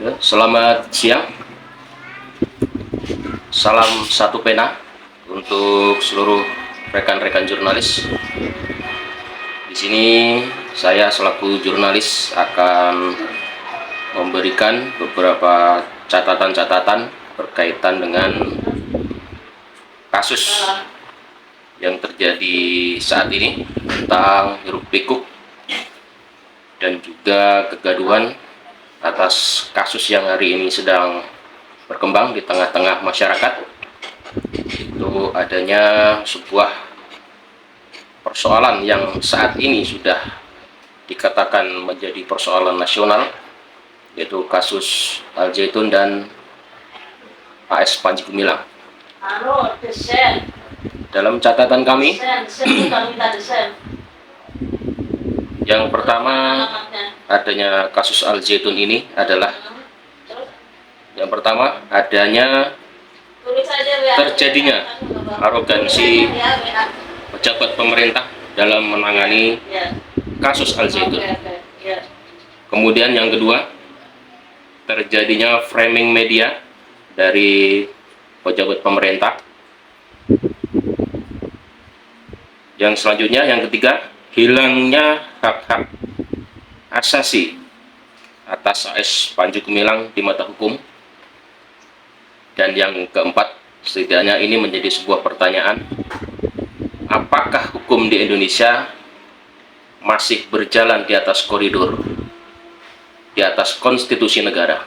Ya, selamat siang. Salam satu pena untuk seluruh rekan-rekan jurnalis. Di sini saya selaku jurnalis akan memberikan beberapa catatan-catatan berkaitan dengan kasus yang terjadi saat ini tentang hiruk-pikuk dan juga kegaduhan atas kasus yang hari ini sedang berkembang di tengah-tengah masyarakat. Itu adanya sebuah persoalan yang saat ini sudah dikatakan menjadi persoalan nasional, yaitu kasus Al Zaitun dan AS Panji Gumilang. Dalam catatan kami, yang pertama adanya kasus Al Zaitun ini adalah yang pertama adanya terjadinya arogansi pejabat pemerintah dalam menangani kasus Al Zaitun. Kemudian yang kedua, terjadinya framing media dari pejabat pemerintah. Yang selanjutnya, yang ketiga, hilangnya hak-hak asasi atas AS Panji Gumilang di mata hukum. Dan yang keempat, setidaknya ini menjadi sebuah pertanyaan, apakah hukum di Indonesia masih berjalan di atas koridor, di atas konstitusi negara?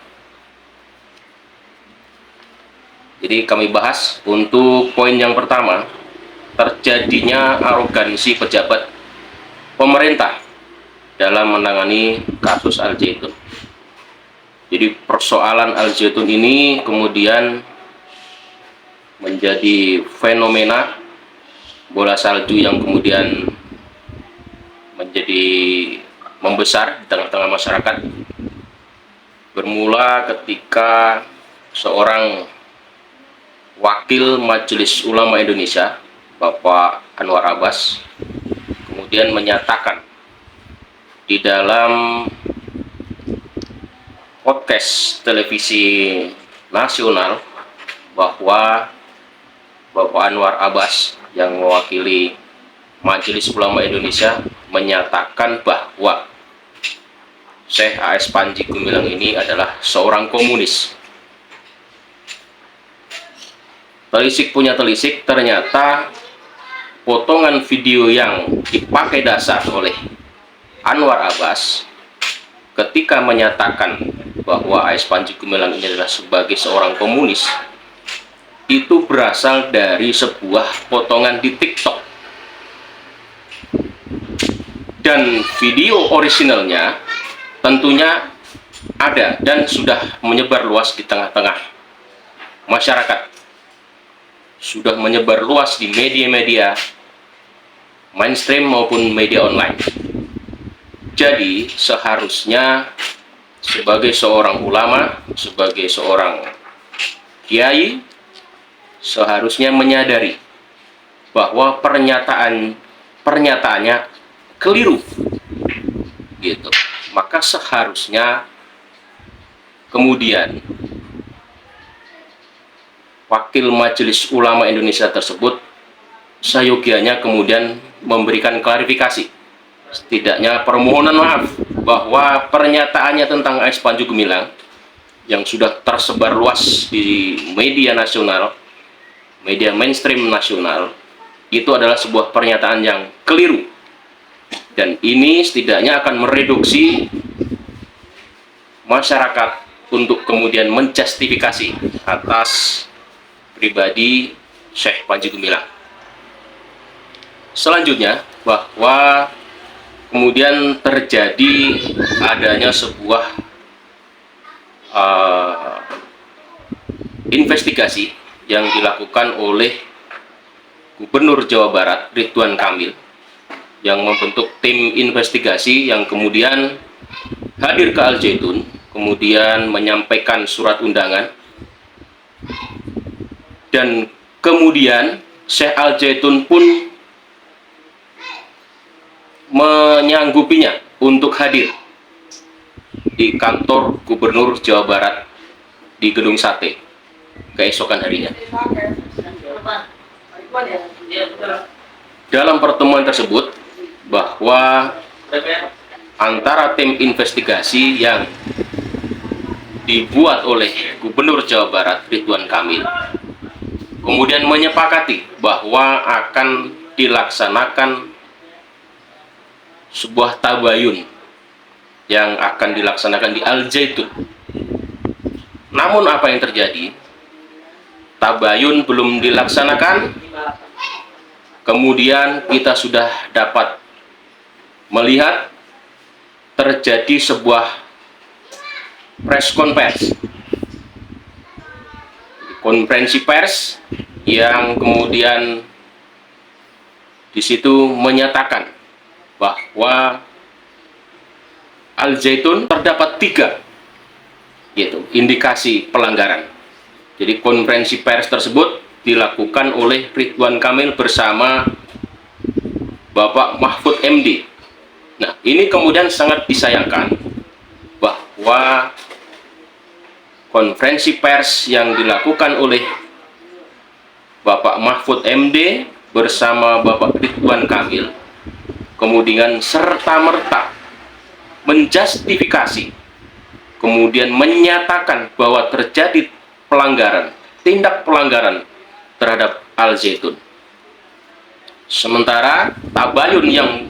Jadi kami bahas untuk poin yang pertama, terjadinya arogansi pejabat pemerintah dalam menangani kasus Al Zaitun. Jadi persoalan Al Zaitun ini kemudian menjadi fenomena bola salju yang kemudian menjadi membesar di tengah-tengah masyarakat. Bermula ketika seorang wakil Majelis Ulama Indonesia, Bapak Anwar Abbas, kemudian menyatakan di dalam podcast televisi nasional bahwa Bapak Anwar Abbas yang mewakili Majelis Ulama Indonesia menyatakan bahwa Syekh AS Panji Gumilang ini adalah seorang komunis. Telisik punya telisik, ternyata potongan video yang dipakai dasar oleh Anwar Abbas ketika menyatakan bahwa AS Panji Gumilang ini adalah sebagai seorang komunis, itu berasal dari sebuah potongan di TikTok. Dan video orisinalnya tentunya ada dan sudah menyebar luas di tengah-tengah masyarakat. Sudah menyebar luas di media-media mainstream maupun media online. Jadi seharusnya sebagai seorang ulama, sebagai seorang kiai, seharusnya menyadari bahwa pernyataannya keliru, gitu. Maka seharusnya kemudian wakil Majelis Ulama Indonesia tersebut seyogianya kemudian memberikan klarifikasi, setidaknya permohonan maaf bahwa pernyataannya tentang AS Panji Gumilang yang sudah tersebar luas di media nasional, media mainstream nasional, itu adalah sebuah pernyataan yang keliru. Dan ini setidaknya akan mereduksi masyarakat untuk kemudian menjustifikasi atas pribadi Syekh Panji Gumilang. Selanjutnya, bahwa kemudian terjadi adanya sebuah investigasi yang dilakukan oleh Gubernur Jawa Barat Ridwan Kamil, yang membentuk tim investigasi yang kemudian hadir ke Al Zaitun, kemudian menyampaikan surat undangan, dan kemudian Syekh Al Zaitun pun menyanggupinya untuk hadir di kantor Gubernur Jawa Barat di Gedung Sate keesokan harinya. Dalam pertemuan tersebut, bahwa antara tim investigasi yang dibuat oleh Gubernur Jawa Barat Ridwan Kamil kemudian menyepakati bahwa akan dilaksanakan sebuah tabayun yang akan dilaksanakan di Al Zaitun. Namun apa yang terjadi? Tabayun belum dilaksanakan, kemudian kita sudah dapat melihat terjadi sebuah press conference, konferensi pers yang kemudian di situ menyatakan bahwa Al Zaitun terdapat 3 yaitu indikasi pelanggaran. Jadi konferensi pers tersebut dilakukan oleh Ridwan Kamil bersama Bapak Mahfud MD. Nah, ini kemudian sangat disayangkan bahwa konferensi pers yang dilakukan oleh Bapak Mahfud MD bersama Bapak Ridwan Kamil kemudian serta-merta menjustifikasi, kemudian menyatakan bahwa terjadi pelanggaran, tindak pelanggaran terhadap Al Zaitun. Sementara tabayun yang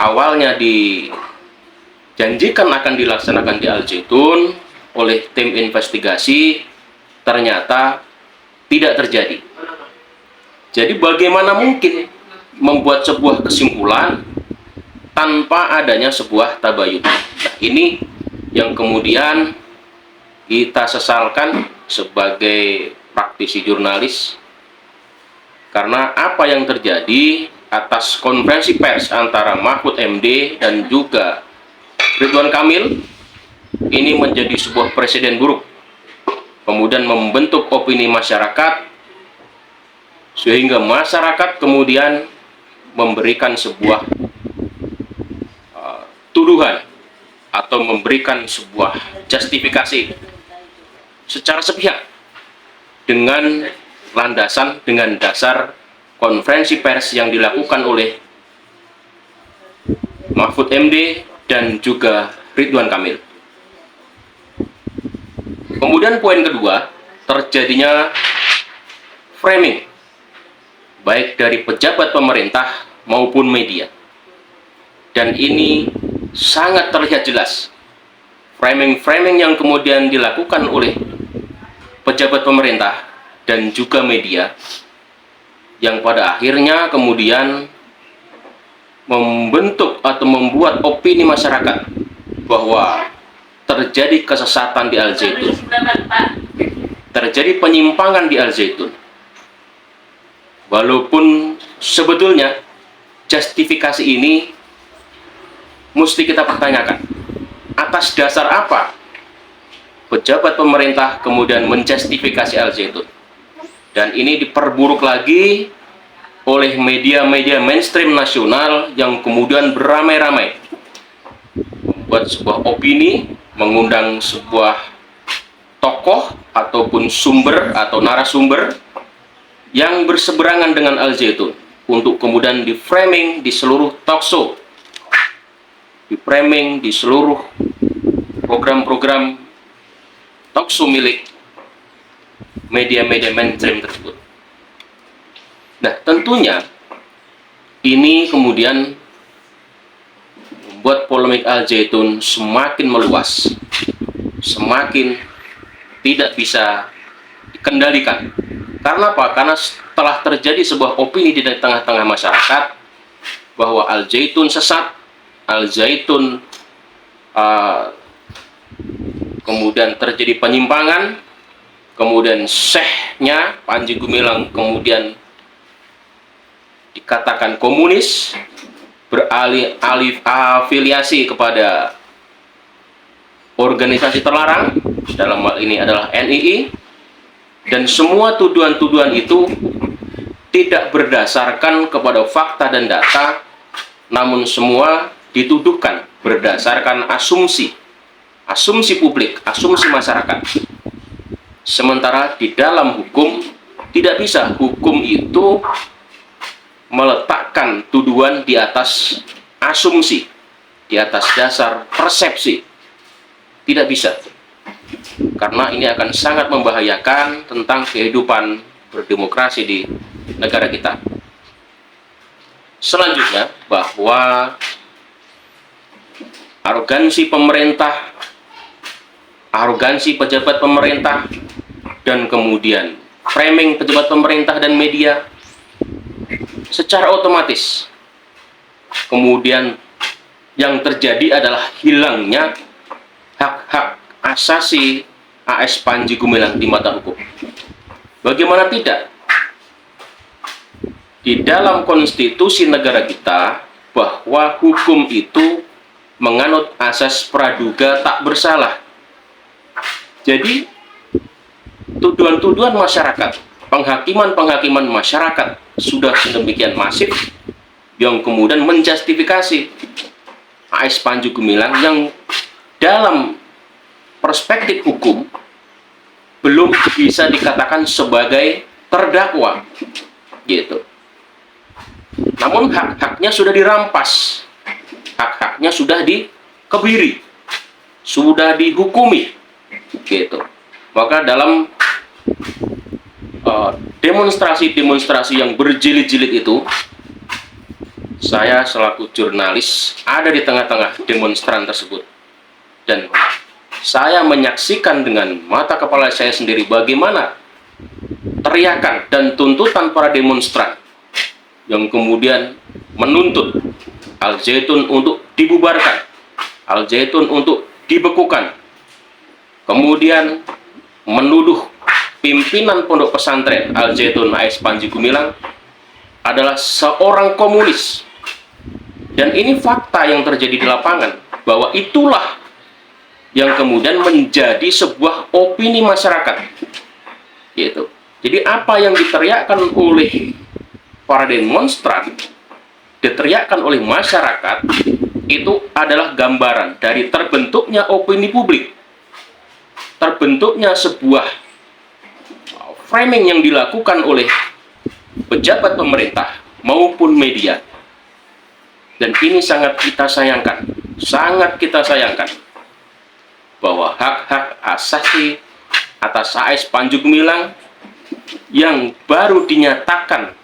awalnya dijanjikan akan dilaksanakan di Al Zaitun oleh tim investigasi ternyata tidak terjadi. Jadi bagaimana mungkin membuat sebuah kesimpulan tanpa adanya sebuah tabayun? Nah, ini yang kemudian kita sesalkan sebagai praktisi jurnalis, karena apa yang terjadi atas konferensi pers antara Mahfud MD dan juga Ridwan Kamil ini menjadi sebuah presiden buruk, kemudian membentuk opini masyarakat sehingga masyarakat kemudian memberikan sebuah tuduhan atau memberikan sebuah justifikasi secara sepihak dengan landasan, dengan dasar konferensi pers yang dilakukan oleh Mahfud MD dan juga Ridwan Kamil. Kemudian poin kedua, terjadinya framing baik dari pejabat pemerintah maupun media. Dan ini sangat terlihat jelas. Framing-framing yang kemudian dilakukan oleh pejabat pemerintah dan juga media yang pada akhirnya kemudian membentuk atau membuat opini masyarakat bahwa terjadi kesesatan di Al Zaitun, terjadi penyimpangan di Al Zaitun. Walaupun sebetulnya justifikasi ini mesti kita pertanyakan, atas dasar apa pejabat pemerintah kemudian menjustifikasi Al Zaitun. Dan ini diperburuk lagi oleh media-media mainstream nasional yang kemudian beramai-ramai membuat sebuah opini, mengundang sebuah tokoh ataupun sumber atau narasumber yang berseberangan dengan Al Zaitun untuk kemudian di-framing di seluruh talkshow, di-framing di seluruh program-program talkshow milik media-media mainstream tersebut. Nah, tentunya ini kemudian membuat polemik Al Zaitun semakin meluas, semakin tidak bisa dikendalikan. Karena apa? Karena telah terjadi sebuah opini di tengah-tengah masyarakat bahwa Al Zaitun sesat, Al Zaitun kemudian terjadi penyimpangan, kemudian syekhnya Panji Gumilang kemudian dikatakan komunis, beralih afiliasi kepada organisasi terlarang, dalam hal ini adalah NII, dan semua tuduhan-tuduhan itu tidak berdasarkan kepada fakta dan data, namun semua dituduhkan berdasarkan asumsi asumsi publik, asumsi masyarakat. Sementara di dalam hukum tidak bisa. Hukum itu meletakkan tuduhan di atas asumsi, di atas dasar persepsi. Tidak bisa. Karena ini akan sangat membahayakan tentang kehidupan berdemokrasi di negara kita. Selanjutnya, bahwa arogansi pemerintah, arogansi pejabat pemerintah, dan kemudian framing pejabat pemerintah dan media secara otomatis kemudian yang terjadi adalah hilangnya hak-hak asasi AS Panji Gumilang di mata hukum. Bagaimana tidak? Di dalam konstitusi negara kita bahwa hukum itu menganut asas praduga tak bersalah. Jadi tuduhan-tuduhan masyarakat, penghakiman-penghakiman masyarakat sudah sedemikian masif yang kemudian menjustifikasi AS Panji Gumilang yang dalam perspektif hukum belum bisa dikatakan sebagai terdakwa, gitu. Namun hak-haknya sudah dirampas, hak-haknya sudah dikebiri, sudah dihukumi, gitu. Maka dalam demonstrasi-demonstrasi yang berjilid-jilid itu, saya selaku jurnalis ada di tengah-tengah demonstran tersebut, dan saya menyaksikan dengan mata kepala saya sendiri bagaimana teriakan dan tuntutan para demonstran yang kemudian menuntut Al Zaitun untuk dibubarkan, Al Zaitun untuk dibekukan, kemudian menuduh pimpinan pondok pesantren Al Zaitun AS Panji Gumilang adalah seorang komunis. Dan ini fakta yang terjadi di lapangan, bahwa itulah yang kemudian menjadi sebuah opini masyarakat, gitu. Jadi apa yang diteriakkan oleh para demonstran, diteriakkan oleh masyarakat, itu adalah gambaran dari terbentuknya opini publik, terbentuknya sebuah framing yang dilakukan oleh pejabat pemerintah maupun media. Dan ini sangat kita sayangkan, bahwa hak-hak asasi atas AS Panji Gumilang yang baru dinyatakan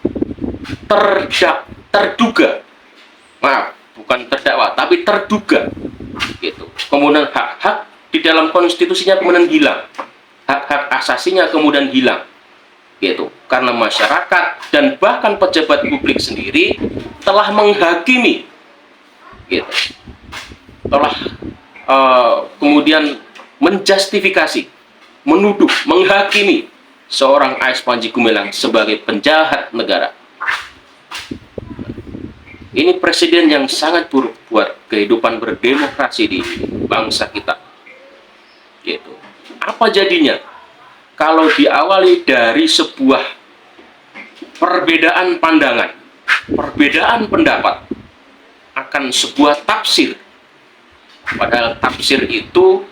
terduga, maaf, bukan terdakwa, tapi terduga, gitu. Kemudian hak-hak di dalam konstitusinya kemudian hilang, hak-hak asasinya kemudian hilang, gitu. Karena masyarakat dan bahkan pejabat publik sendiri telah menghakimi, gitu, telah kemudian menjustifikasi, menuduh, menghakimi seorang AS Panji Gumilang sebagai penjahat negara. Ini presiden yang sangat buruk buat kehidupan berdemokrasi di bangsa kita, gitu. Apa jadinya kalau diawali dari sebuah perbedaan pandangan, perbedaan pendapat akan sebuah tafsir, padahal tafsir itu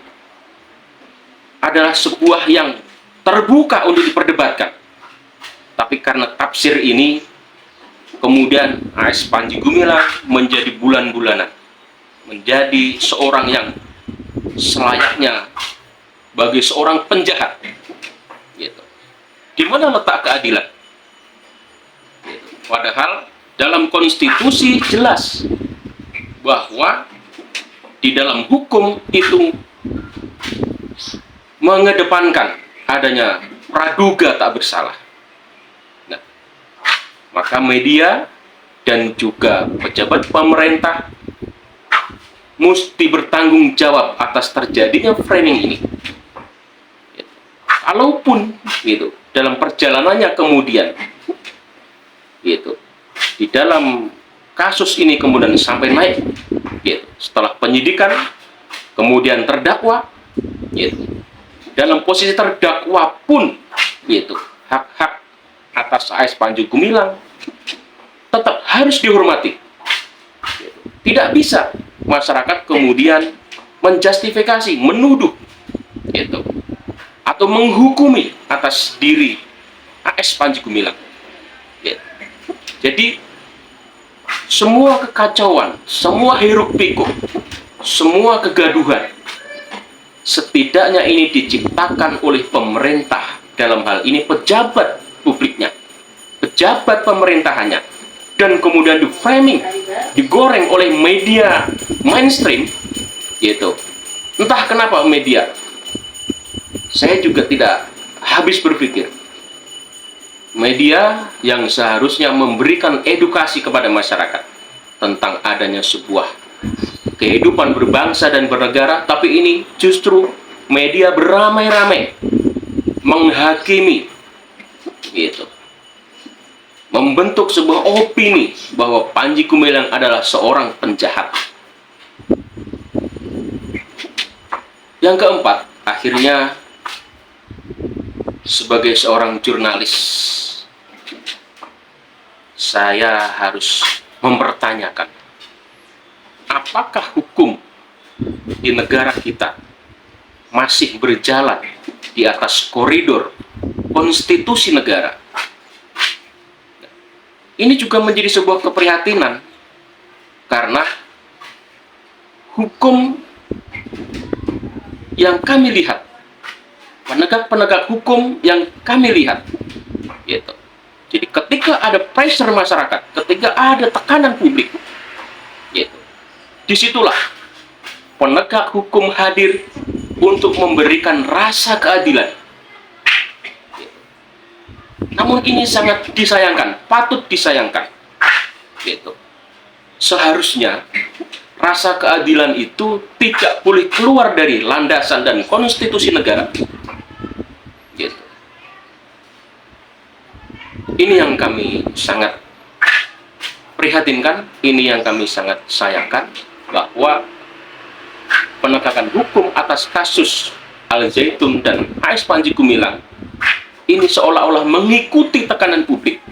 adalah sebuah yang terbuka untuk diperdebatkan, tapi karena tafsir ini kemudian AS Panji Gumilang menjadi bulan-bulanan, menjadi seorang yang selayaknya bagi seorang penjahat, gitu. Di mana letak keadilan? Gitu. Padahal dalam konstitusi jelas bahwa di dalam hukum itu mengedepankan adanya praduga tak bersalah. Nah, maka media dan juga pejabat pemerintah mesti bertanggung jawab atas terjadinya framing ini. Kalaupun gitu dalam perjalanannya kemudian, gitu, di dalam kasus ini kemudian sampai naik, gitu, setelah penyidikan kemudian terdakwa, gitu, dalam posisi terdakwa pun, gitu, hak-hak atas AS Panji Gumilang tetap harus dihormati, gitu. Tidak bisa masyarakat kemudian menjustifikasi, menuduh, gitu, atau menghukumi atas diri AS Panji Gumilang. Gitu. Jadi semua kekacauan, semua hiruk-pikuk, semua kegaduhan, setidaknya ini diciptakan oleh pemerintah, dalam hal ini pejabat publiknya, pejabat pemerintahannya, dan kemudian di-framing, digoreng oleh media mainstream, gitu. Entah kenapa media, saya juga tidak habis berpikir, media yang seharusnya memberikan edukasi kepada masyarakat tentang adanya sebuah kehidupan berbangsa dan bernegara, tapi ini justru media beramai-ramai menghakimi, gitu, membentuk sebuah opini bahwa Panji Gumilang adalah seorang penjahat. Yang keempat, akhirnya sebagai seorang jurnalis, saya harus mempertanyakan, apakah hukum di negara kita masih berjalan di atas koridor konstitusi negara? Ini juga menjadi sebuah keprihatinan, karena hukum yang kami lihat, penegak-penegak hukum yang kami lihat, gitu. Jadi ketika ada pressure masyarakat, ketika ada tekanan publik, gitu, disitulah penegak hukum hadir untuk memberikan rasa keadilan. Namun ini sangat disayangkan, patut disayangkan, gitu. Seharusnya rasa keadilan itu tidak boleh keluar dari landasan dan konstitusi negara, gitu. Ini yang kami sangat prihatinkan, ini yang kami sangat sayangkan, bahwa penegakan hukum atas kasus Al Zaitun dan AS Panji Gumilang ini seolah-olah mengikuti tekanan publik,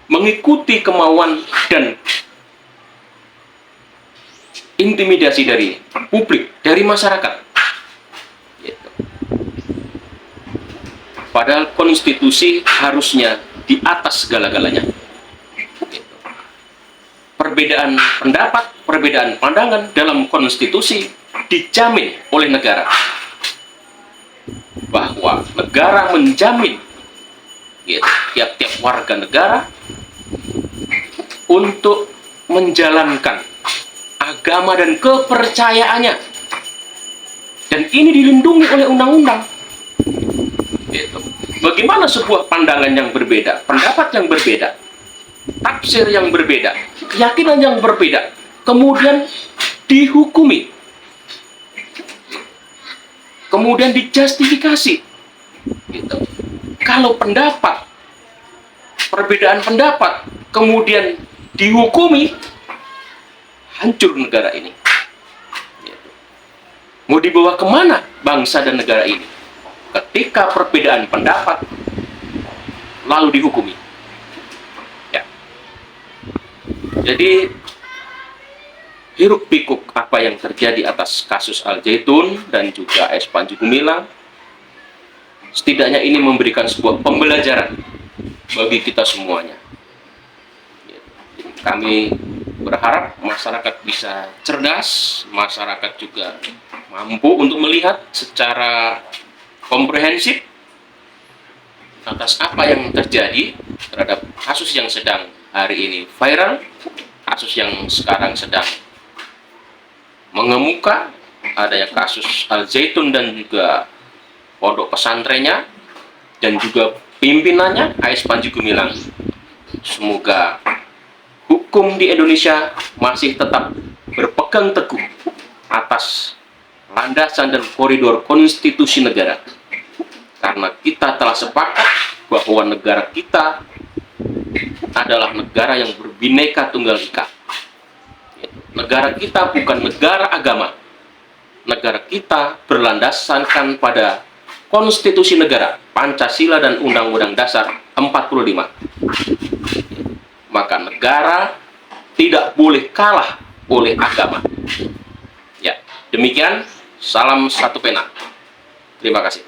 mengikuti kemauan dan intimidasi dari publik, dari masyarakat, gitu. Padahal konstitusi harusnya di atas segala-galanya, gitu. Perbedaan pendapat, perbedaan pandangan dalam konstitusi dijamin oleh negara, bahwa negara menjamin, gitu, tiap-tiap warga negara untuk menjalankan agama dan kepercayaannya, dan ini dilindungi oleh undang-undang, gitu. Bagaimana sebuah pandangan yang berbeda, pendapat yang berbeda, tafsir yang berbeda, keyakinan yang berbeda, kemudian dihukumi, kemudian dijustifikasi, gitu. Kalau pendapat, perbedaan pendapat kemudian dihukumi, hancur negara ini, gitu. Mau dibawa kemana bangsa dan negara ini ketika perbedaan pendapat lalu dihukumi, ya. Jadi hiruk pikuk apa yang terjadi atas kasus Al Zaitun dan juga AS Panji Gumilang, setidaknya ini memberikan sebuah pembelajaran bagi kita semuanya. Jadi kami berharap masyarakat bisa cerdas, masyarakat juga mampu untuk melihat secara komprehensif atas apa yang terjadi terhadap kasus yang sedang hari ini viral, kasus yang sekarang sedang mengemuka, adanya kasus Al Zaitun dan juga pondok pesantrennya dan juga pimpinannya AS Panji Gumilang. Semoga hukum di Indonesia masih tetap berpegang teguh atas landasan dan koridor konstitusi negara, karena kita telah sepakat bahwa negara kita adalah negara yang berbineka tunggal ika. Negara kita bukan negara agama. Negara kita berlandaskan pada konstitusi negara, Pancasila dan Undang-Undang Dasar 45. Maka negara tidak boleh kalah oleh agama. Ya, Demikian, salam satu pena. Terima kasih.